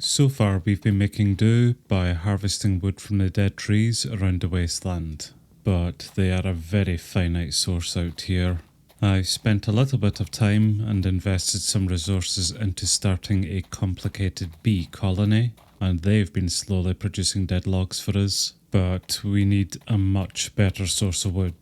So far we've been making do by harvesting wood from the dead trees around the wasteland, but they are a very finite source out here. I've spent a little bit of time and invested some resources into starting a complicated bee colony, and they've been slowly producing dead logs for us, but we need a much better source of wood,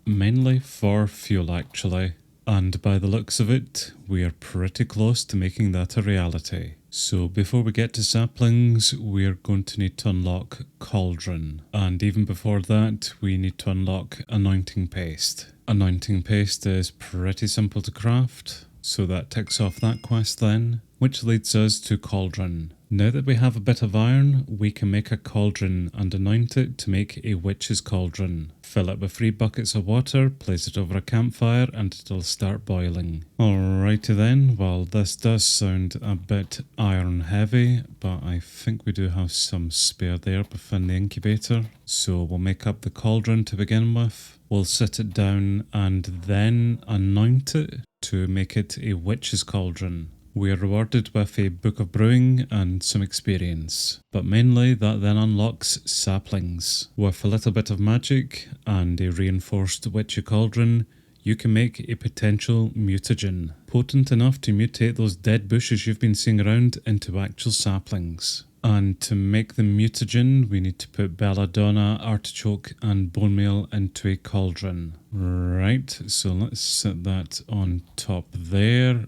mainly for fuel actually. And by the looks of it, we are pretty close to making that a reality. So before we get to saplings, we're going to need to unlock cauldron. And even before that, we need to unlock anointing paste. Anointing paste is pretty simple to craft, so that ticks off that quest then, which leads us to cauldron. Now that we have a bit of iron, we can make a cauldron and anoint it to make a witch's cauldron. Fill it with 3 buckets of water, place it over a campfire, and it'll start boiling. Alrighty then, well this does sound a bit iron heavy, but I think we do have some spare there within the incubator. So we'll make up the cauldron to begin with. We'll sit it down and then anoint it to make it a witch's cauldron. We are rewarded with a book of brewing and some experience, but mainly that then unlocks saplings. With a little bit of magic and a reinforced witchy cauldron, you can make a potential mutagen, potent enough to mutate those dead bushes you've been seeing around into actual saplings. And to make the mutagen, we need to put belladonna, artichoke and bone meal into a cauldron. Right, so let's set that on top there.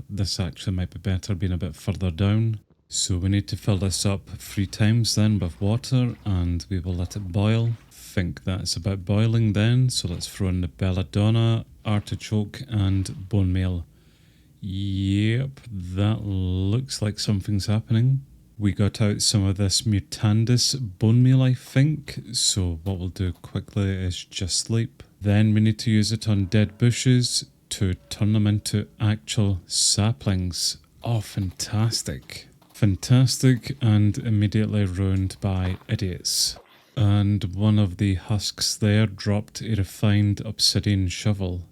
This actually might be better being a bit further down. So we need to fill this up 3 times then with water, and we will let it boil. Think that's about boiling then, so let's throw in the belladonna, artichoke and bone meal. Yep, that looks like something's happening. We got out some of this mutandis bone meal, I think, so what we'll do quickly is just sleep. Then we need to use it on dead bushes to turn them into actual saplings. Oh, fantastic. Fantastic, and immediately ruined by idiots. And one of the husks there dropped a refined obsidian shovel.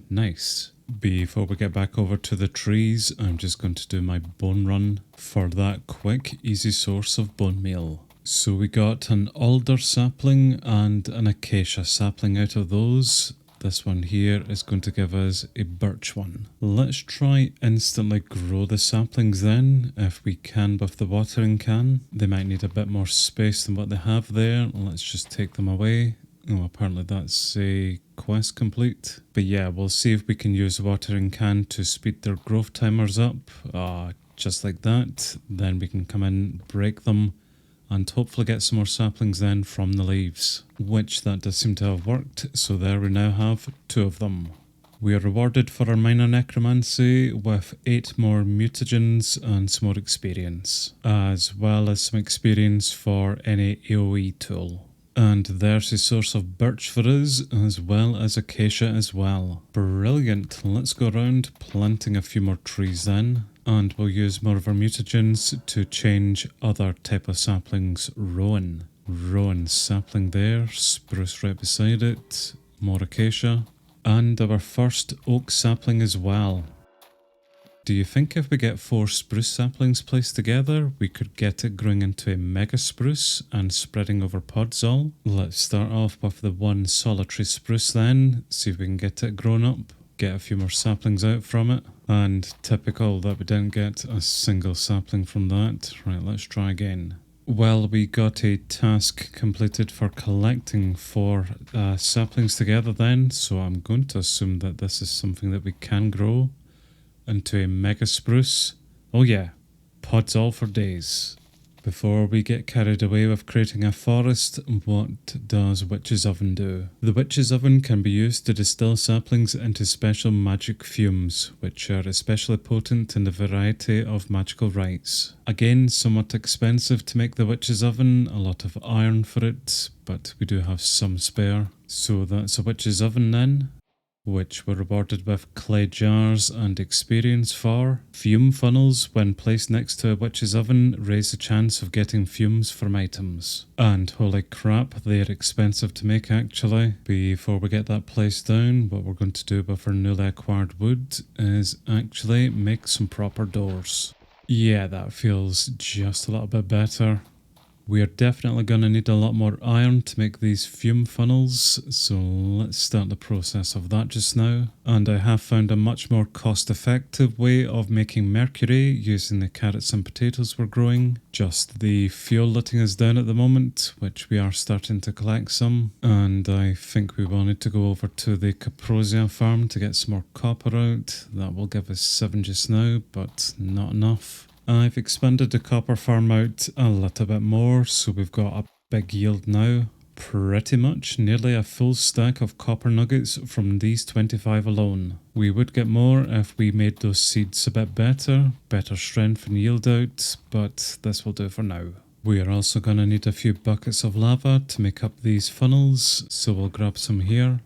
Nice. Before we get back over to the trees, I'm just going to do my bone run for that quick, easy source of bone meal. So we got an alder sapling and an acacia sapling out of those. This one here is going to give us a birch one. Let's try instantly grow the saplings then, if we can with the watering can. They might need a bit more space than what they have there. Let's just take them away. Oh, apparently that's a quest complete. But yeah, we'll see if we can use the watering can to speed their growth timers up. Just like that. Then we can come in, break them, and hopefully get some more saplings then from the leaves. Which that does seem to have worked, so there we now have 2 of them. We are rewarded for our minor necromancy with 8 more mutagens and some more experience, as well as some experience for any AoE tool. And there's a source of birch for us, as well as acacia as well. Brilliant. Let's go around planting a few more trees then. And we'll use more of our mutagens to change other type of saplings. Rowan. Rowan sapling there. Spruce right beside it. More acacia. And our first oak sapling as well. Do you think if we get 4 spruce saplings placed together, we could get it growing into a mega spruce and spreading over pods all? Let's start off with the 1 solitary spruce then, see if we can get it grown up, get a few more saplings out from it. And typical that we didn't get a single sapling from that. Right, let's try again. Well, we got a task completed for collecting 4 saplings together then, so I'm going to assume that this is something that we can grow into a mega spruce. Oh yeah, pods all for days. Before we get carried away with creating a forest, what does Witch's Oven do? The Witch's Oven can be used to distill saplings into special magic fumes, which are especially potent in a variety of magical rites. Again, somewhat expensive to make the Witch's Oven, a lot of iron for it, but we do have some spare. So that's a Witch's Oven then, which were rewarded with clay jars and experience for. Fume funnels, when placed next to a witch's oven, raise the chance of getting fumes from items. And holy crap, they are expensive to make actually. Before we get that placed down, what we're going to do with our newly acquired wood is actually make some proper doors. Yeah, that feels just a little bit better. We are definitely going to need a lot more iron to make these fume funnels, so let's start the process of that just now. And I have found a much more cost-effective way of making mercury using the carrots and potatoes we're growing. Just the fuel letting us down at the moment, which we are starting to collect some. And I think we will need to go over to the Caprosia farm to get some more copper out. That will give us 7 just now, but not enough. I've expanded the copper farm out a little bit more, so we've got a big yield now. Pretty much nearly a full stack of copper nuggets from these 25 alone. We would get more if we made those seeds a bit better strength and yield out, but this will do for now. We are also going to need a few buckets of lava to make up these funnels, so we'll grab some here.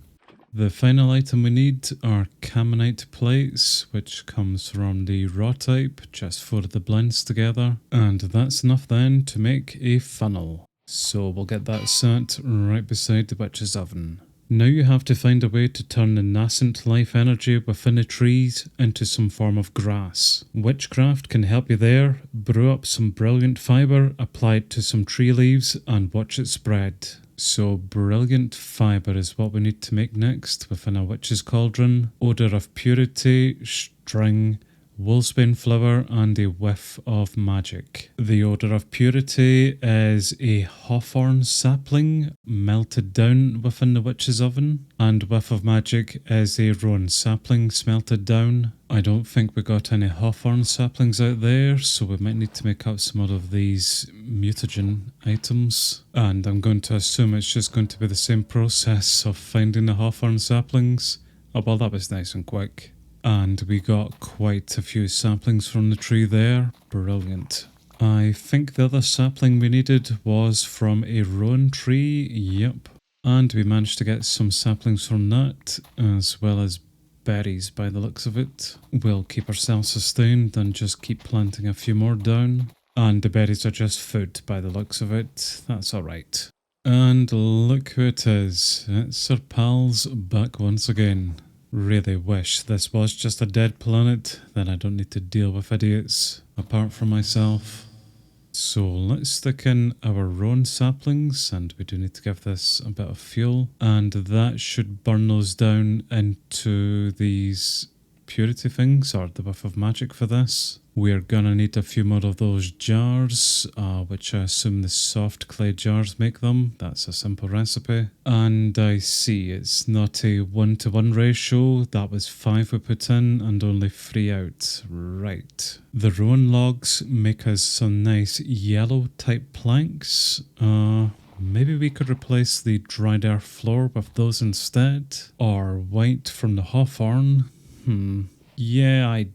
The final item we need are Caminite plates, which comes from the raw type, just for the blends together. And that's enough then to make a funnel. So we'll get that set right beside the witch's oven. Now you have to find a way to turn the nascent life energy within the trees into some form of grass. Witchcraft can help you there. Brew up some brilliant fibre, apply it to some tree leaves and watch it spread. So brilliant fibre is what we need to make next within a witch's cauldron. Odour of purity, string, wolfsbane flower and a whiff of magic. The odour of purity is a hawthorn sapling melted down within the witch's oven, and whiff of magic is a rowan sapling smelted down. I don't think we got any hawthorn saplings out there, so we might need to make up some more of these mutagen items. And I'm going to assume it's just going to be the same process of finding the hawthorn saplings. Oh well, that was nice and quick. And we got quite a few saplings from the tree there. Brilliant. I think the other sapling we needed was from a rowan tree. Yep. And we managed to get some saplings from that, as well as berries by the looks of it. We'll keep ourselves sustained and just keep planting a few more down. And the berries are just food by the looks of it. That's alright. And look who it is. It's our pals back once again. Really wish this was just a dead planet, then I don't need to deal with idiots apart from myself. So let's stick in our rowan saplings, and we do need to give this a bit of fuel, and that should burn those down into these purity things, or the whiff of magic for this. We're gonna need a few more of those jars, which I assume the soft clay jars make them. That's a simple recipe. And I see it's not a 1-to-1 ratio. That was 5 we put in and only 3 out. Right. The rowan logs make us some nice yellow type planks. Maybe we could replace the dried earth floor with those instead. Or white from the hawthorn. Yeah, I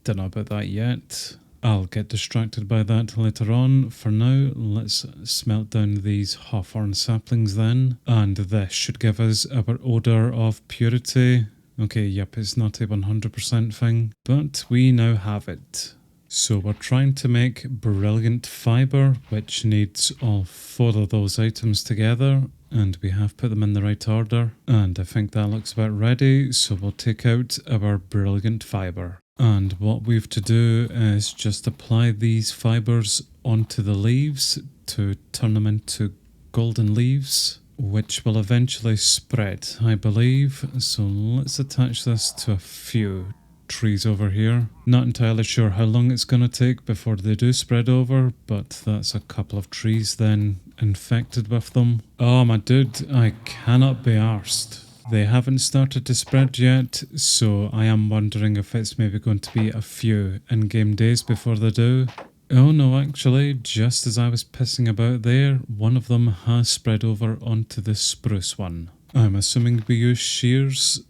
don't know about that yet. I'll get distracted by that later on. For now, let's smelt down these hawthorn saplings then. And this should give us our odour of purity. Okay, yep, it's not a 100% thing, but we now have it. So we're trying to make brilliant fibre, which needs all 4 of those items together. And we have put them in the right order. And I think that looks about ready, so we'll take out our brilliant fibre. And what we've to do is just apply these fibres onto the leaves to turn them into golden leaves, which will eventually spread, I believe. So let's attach this to a few trees over here. Not entirely sure how long it's going to take before they do spread over, but that's a couple of trees then infected with them. Oh my dude, I cannot be arsed. They haven't started to spread yet, so I am wondering if it's maybe going to be a few in-game days before they do. Oh no, actually, just as I was pissing about there, one of them has spread over onto the spruce one. I'm assuming we use shears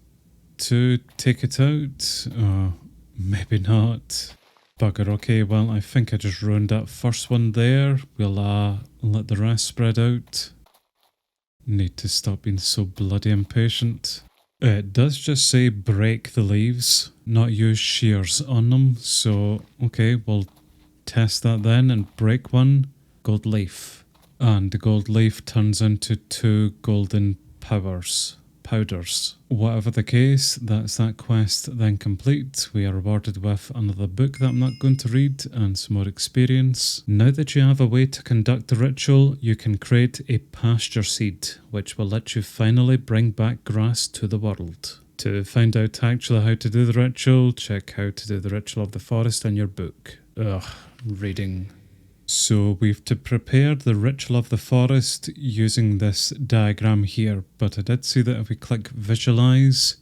to take it out? Maybe not. Bugger, okay, well I think I just ruined that first one there. We'll let the rest spread out. Need to stop being so bloody impatient. It does just say break the leaves, not use shears on them, so okay, we'll test that then and break one. Gold leaf. And the gold leaf turns into 2 golden powers. powders. Whatever the case, that's that quest then complete. We are rewarded with another book that I'm not going to read and some more experience. Now that you have a way to conduct the ritual, you can create a pasture seed, which will let you finally bring back grass to the world. To find out actually how to do the ritual, check How to Do the Ritual of the Forest in your book. Ugh, reading. So we've to prepare the Ritual of the Forest using this diagram here, but I did see that if we click Visualize,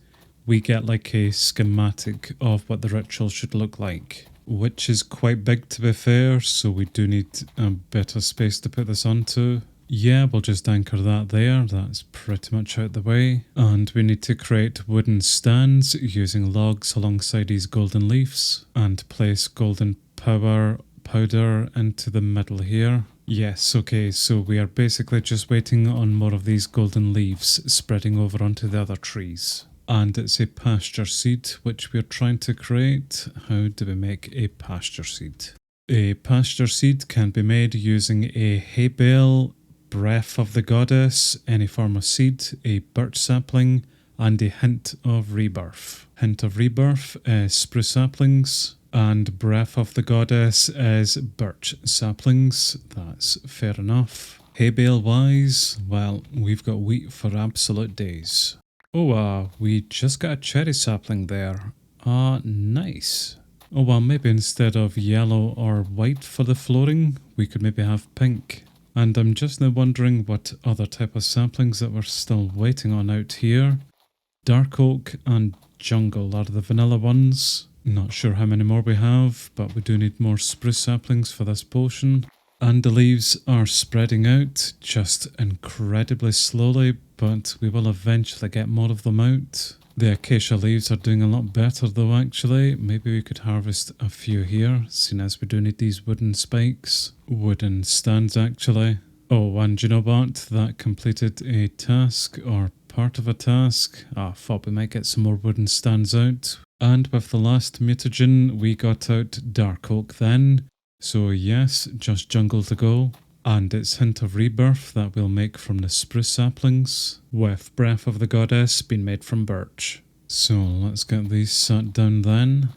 we get like a schematic of what the ritual should look like, which is quite big to be fair, so we do need a bit of space to put this onto. Yeah, we'll just anchor that there, that's pretty much out the way. And we need to create wooden stands using logs alongside these golden leaves and place golden powder into the middle here. Yes, okay, so we are basically just waiting on more of these golden leaves spreading over onto the other trees. And it's a pasture seed which we're trying to create. How do we make a pasture seed? A pasture seed can be made using a hay bale, breath of the goddess, any form of seed, a birch sapling, and a hint of rebirth. Hint of rebirth is spruce saplings, and breath of the goddess is birch saplings. That's fair enough. Hay bale wise, well, we've got wheat for absolute days. Oh, we just got a cherry sapling there. Nice. Oh, well, maybe instead of yellow or white for the flooring, we could maybe have pink. And I'm just now wondering what other type of saplings that we're still waiting on out here. Dark oak and jungle are the vanilla ones. Not sure how many more we have, but we do need more spruce saplings for this potion. And the leaves are spreading out just incredibly slowly, but we will eventually get more of them out. The acacia leaves are doing a lot better though actually. Maybe we could harvest a few here, seeing as we do need these wooden spikes. Wooden stands actually. Oh, and you know what? That completed a task, or part of a task. I thought we might get some more wooden stands out. And with the last mutagen, we got out dark oak then. So yes, just jungle to go. And it's Hint of Rebirth that we'll make from the spruce saplings, with Breath of the Goddess being made from birch. So let's get these sat down then.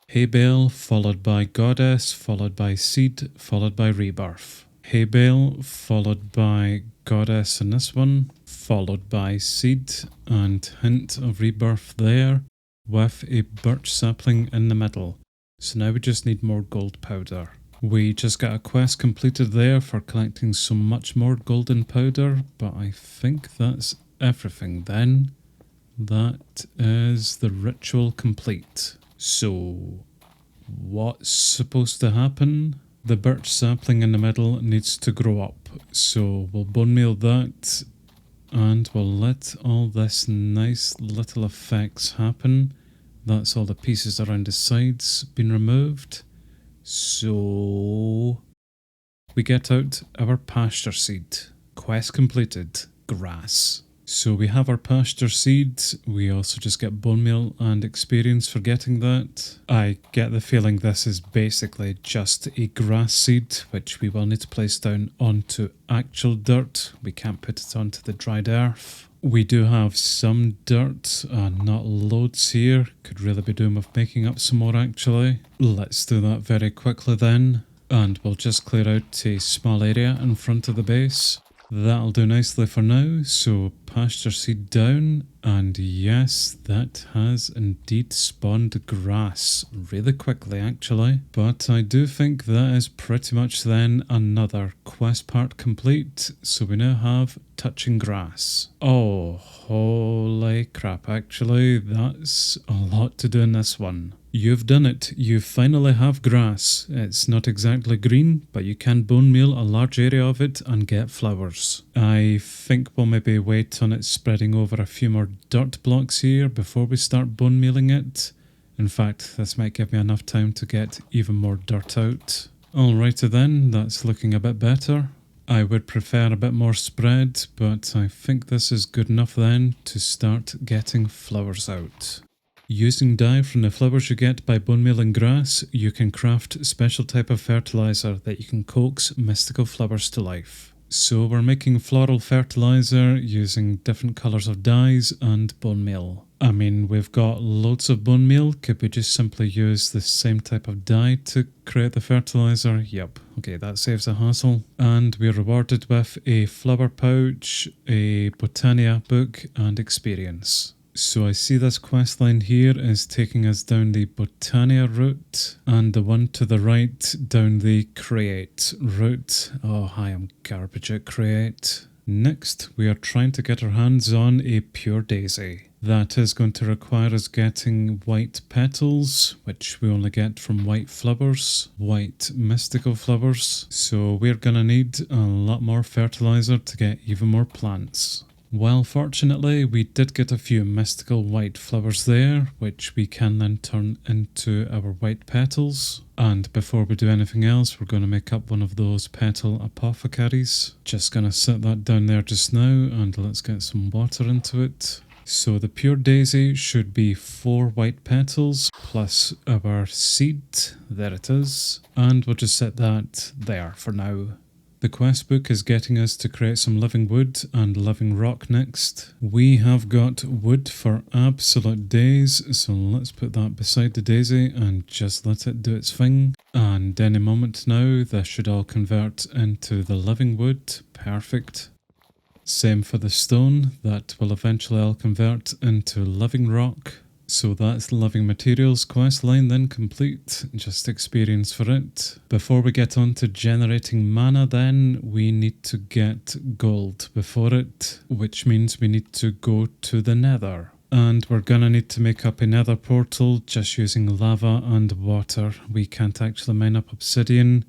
Hay bale, followed by Goddess, followed by Seed, followed by Rebirth. Hay bale, followed by Goddess in this one, followed by Seed, and Hint of Rebirth there, with a birch sapling in the middle. So now we just need more gold powder. We just got a quest completed there for collecting so much more golden powder, but I think that's everything then. That is the ritual complete. So, what's supposed to happen? The birch sapling in the middle needs to grow up, so we'll bone meal that, and we'll let all this nice little effects happen. That's all the pieces around the sides been removed. So, we get out our pasture seed. Quest completed. Grass. So we have our pasture seed. We also just get bone meal and experience for getting that. I get the feeling this is basically just a grass seed, which we will need to place down onto actual dirt. We can't put it onto the dried earth. We do have some dirt, not loads here. Could really be doing with making up some more actually. Let's do that very quickly then. And we'll just clear out a small area in front of the base. That'll do nicely for now, so pasture seed down, and yes, that has indeed spawned grass really quickly actually. But I do think that is pretty much then another quest part complete, so we now have touching grass. Oh, holy crap, actually, that's a lot to do in this one. You've done it. You finally have grass. It's not exactly green, but you can bone meal a large area of it and get flowers. I think we'll maybe wait on it spreading over a few more dirt blocks here before we start bone mealing it. In fact, this might give me enough time to get even more dirt out. Alrighty then, that's looking a bit better. I would prefer a bit more spread, but I think this is good enough then to start getting flowers out. Using dye from the flowers you get by bone mealing grass, you can craft a special type of fertilizer that you can coax mystical flowers to life. So we're making floral fertilizer using different colours of dyes and bone meal. I mean, we've got loads of bone meal. Could we just simply use the same type of dye to create the fertilizer? Yep. Okay, that saves a hassle. And we're rewarded with a flower pouch, a Botania book, and experience. So I see this quest line here is taking us down the Botania route, and the one to the right down the Create route. Oh, hi, I'm garbage at Create. Next, we are trying to get our hands on a pure daisy. That is going to require us getting white petals, which we only get from white flowers, white mystical flowers. So we're gonna need a lot more fertilizer to get even more plants. Well, fortunately, we did get a few mystical white flowers there, which we can then turn into our white petals. And before we do anything else, we're going to make up one of those petal apothecaries. Just going to set that down there just now, and let's get some water into it. So the pure daisy should be 4 white petals plus our seed. There it is. And we'll just set that there for now. The quest book is getting us to create some living wood and living rock next. We have got wood for absolute days, so let's put that beside the daisy and just let it do its thing. And any moment now, this should all convert into the living wood. Perfect. Same for the stone, that will eventually all convert into living rock. So that's the living materials quest line then complete, just experience for it. Before we get on to generating mana then, we need to get gold before it, which means we need to go to the nether. And we're gonna need to make up a nether portal just using lava and water. We can't actually mine up obsidian.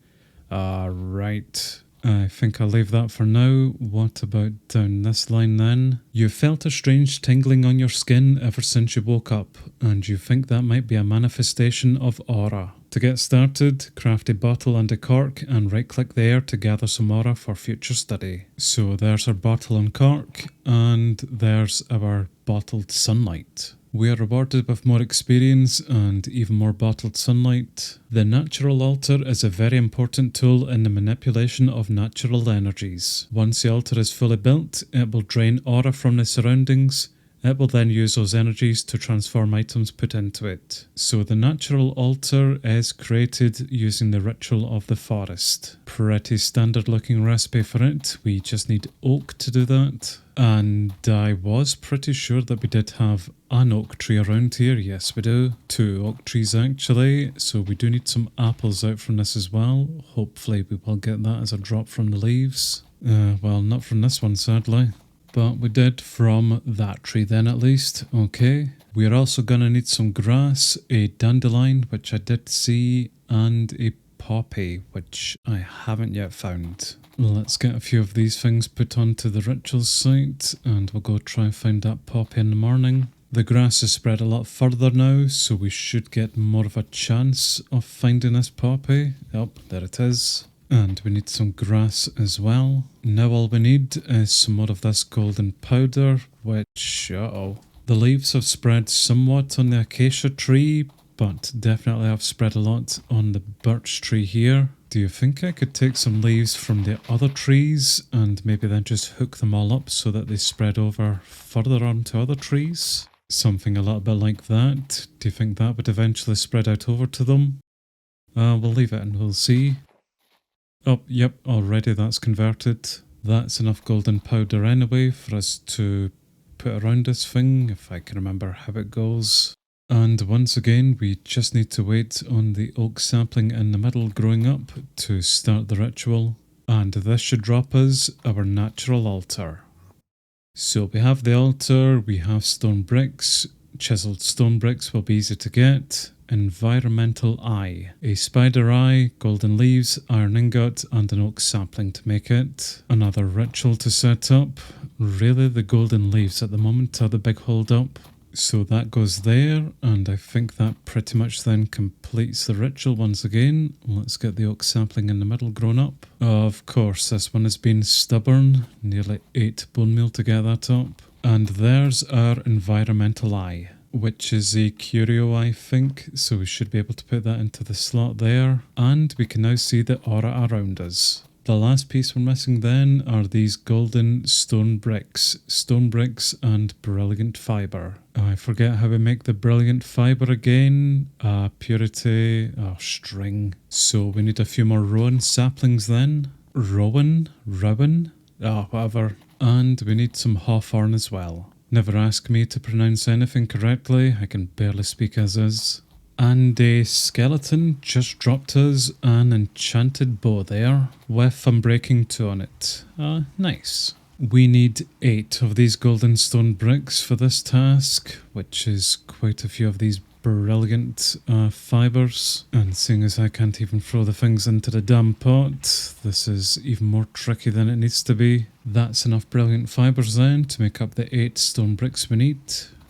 Right. I think I'll leave that for now. What about down this line then? You felt a strange tingling on your skin ever since you woke up, and you think that might be a manifestation of aura. To get started, craft a bottle and a cork and right click there to gather some aura for future study. So there's our bottle and cork, and there's our bottled sunlight. We are rewarded with more experience and even more bottled sunlight. The natural altar is a very important tool in the manipulation of natural energies. Once the altar is fully built, it will drain aura from the surroundings. It will then use those energies to transform items put into it. So the natural altar is created using the ritual of the forest. Pretty standard looking recipe for it. We just need oak to do that. And I was pretty sure that we did have an oak tree around here. Yes, we do. 2 oak trees actually. So we do need some apples out from this as well. Hopefully we will get that as a drop from the leaves. Well, not from this one sadly. But we did from that tree then at least. Okay. We are also going to need some grass, a dandelion, which I did see, and a poppy, which I haven't yet found. Let's get a few of these things put onto the rituals site, and we'll go try and find that poppy in the morning. The grass is spread a lot further now, so we should get more of a chance of finding this poppy. Yep, there it is. And we need some grass as well. Now all we need is some more of this golden powder, which, the leaves have spread somewhat on the acacia tree, but definitely have spread a lot on the birch tree here. Do you think I could take some leaves from the other trees and maybe then just hook them all up so that they spread over further onto other trees? Something a little bit like that. Do you think that would eventually spread out over to them? We'll leave it and we'll see. Oh, yep, already that's converted. That's enough golden powder anyway for us to put around this thing, if I can remember how it goes. And once again, we just need to wait on the oak sapling in the middle growing up to start the ritual. And this should drop us our natural altar. So we have the altar, we have stone bricks. Chiseled stone bricks will be easy to get. Environmental eye. A spider eye, golden leaves, iron ingot, and an oak sapling to make it. Another ritual to set up. Really, the golden leaves at the moment are the big hold up. So that goes there, and I think that pretty much then completes the ritual once again. Let's get the oak sapling in the middle grown up. Of course, this one has been stubborn. Nearly 8 bone meal to get that up. And there's our environmental eye, which is a curio, I think, so we should be able to put that into the slot there. And we can now see the aura around us. The last piece we're missing then are these golden stone bricks. Stone bricks and brilliant fibre. I forget how we make the brilliant fibre again. Purity, string. So we need a few more rowan saplings then. Rowan? Whatever. And we need some hawthorn as well. Never ask me to pronounce anything correctly. I can barely speak as is. And a skeleton just dropped us an enchanted bow there with Unbreaking 2 on it. Nice. We need 8 of these golden stone bricks for this task, which is quite a few of these brilliant fibres. And seeing as I can't even throw the things into the damn pot, this is even more tricky than it needs to be. That's enough brilliant fibres then to make up the 8 stone bricks we need.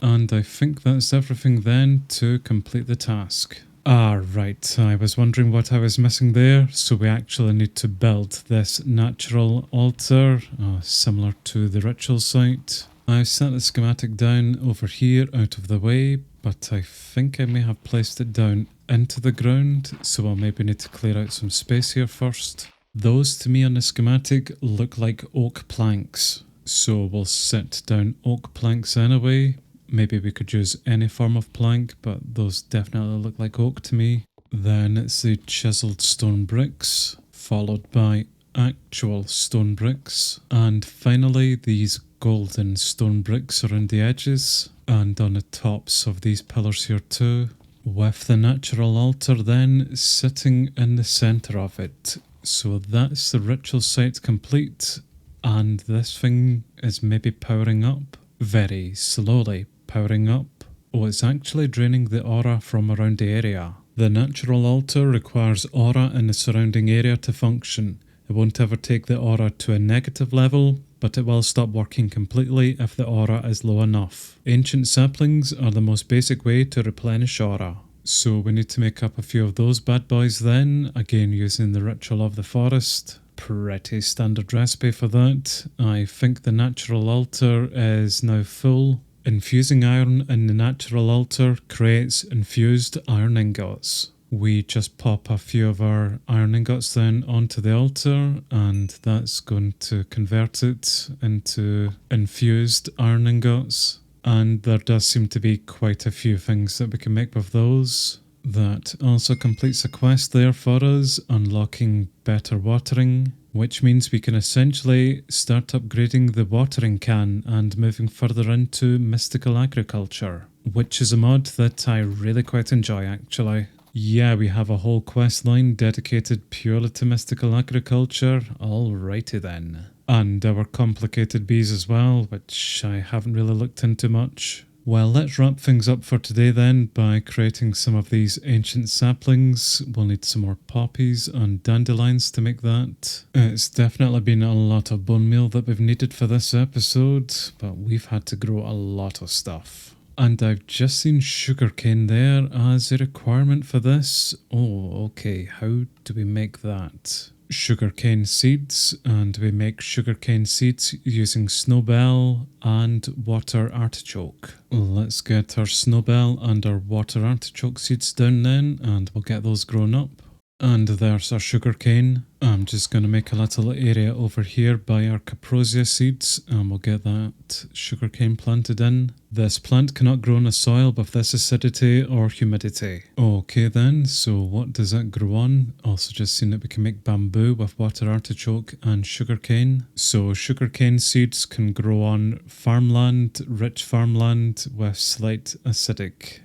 And I think that's everything then to complete the task. Right, I was wondering what I was missing there, so we actually need to build this natural altar, similar to the ritual site. I've set the schematic down over here out of the way, but I think I may have placed it down into the ground, so I'll maybe need to clear out some space here first. Those to me on the schematic look like oak planks, so we'll set down oak planks anyway. Maybe we could use any form of plank, but those definitely look like oak to me. Then it's the chiseled stone bricks, followed by actual stone bricks, and finally these golden stone bricks around the edges and on the tops of these pillars here too, with the natural altar then sitting in the centre of it. So that's the ritual site complete, and this thing is maybe powering up very slowly. Powering up. It's actually draining the aura from around the area. The natural altar requires aura in the surrounding area to function. It won't ever take the aura to a negative level, but it will stop working completely if the aura is low enough. Ancient saplings are the most basic way to replenish aura. So we need to make up a few of those bad boys then, again using the ritual of the forest. Pretty standard recipe for that. I think the natural altar is now full. Infusing iron in the natural altar creates infused iron ingots. We just pop a few of our iron ingots then onto the altar, and that's going to convert it into infused iron ingots. And there does seem to be quite a few things that we can make with those. That also completes a quest there for us, unlocking better watering, which means we can essentially start upgrading the watering can and moving further into mystical agriculture, which is a mod that I really quite enjoy actually. Yeah, we have a whole quest line dedicated purely to mystical agriculture. Alrighty then. And our complicated bees as well, which I haven't really looked into much. Well, let's wrap things up for today then by creating some of these ancient saplings. We'll need some more poppies and dandelions to make that. It's definitely been a lot of bone meal that we've needed for this episode, but we've had to grow a lot of stuff. And I've just seen sugarcane there as a requirement for this. Oh, okay, how do we make that? Sugarcane seeds, and we make sugarcane seeds using snowbell and water artichoke. Let's get our snowbell and our water artichoke seeds down then, and we'll get those grown up. And there's our sugarcane. I'm just going to make a little area over here by our caprosia seeds, and we'll get that sugarcane planted in. This plant cannot grow in the soil with this acidity or humidity. Okay then, so what does that grow on? Also just seen that we can make bamboo with water artichoke and sugarcane. So sugarcane seeds can grow on farmland, rich farmland with slight acidic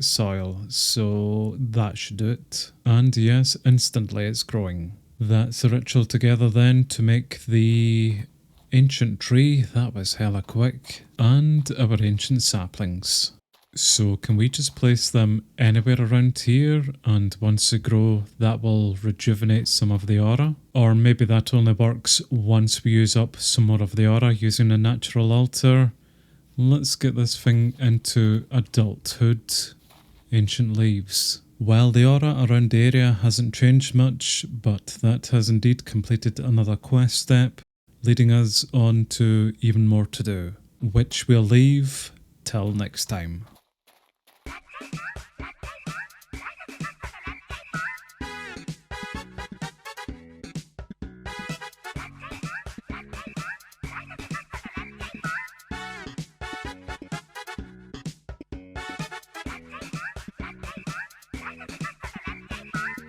soil, so that should do it. And yes, instantly it's growing. That's the ritual together then to make the ancient tree. That was hella quick. And our ancient saplings. So can we just place them anywhere around here, and once they grow that will rejuvenate some of the aura? Or maybe that only works once we use up some more of the aura using a natural altar. Let's get this thing into adulthood. Ancient leaves. Well, the aura around the area hasn't changed much, but that has indeed completed another quest step, leading us on to even more to do, which we'll leave till next time.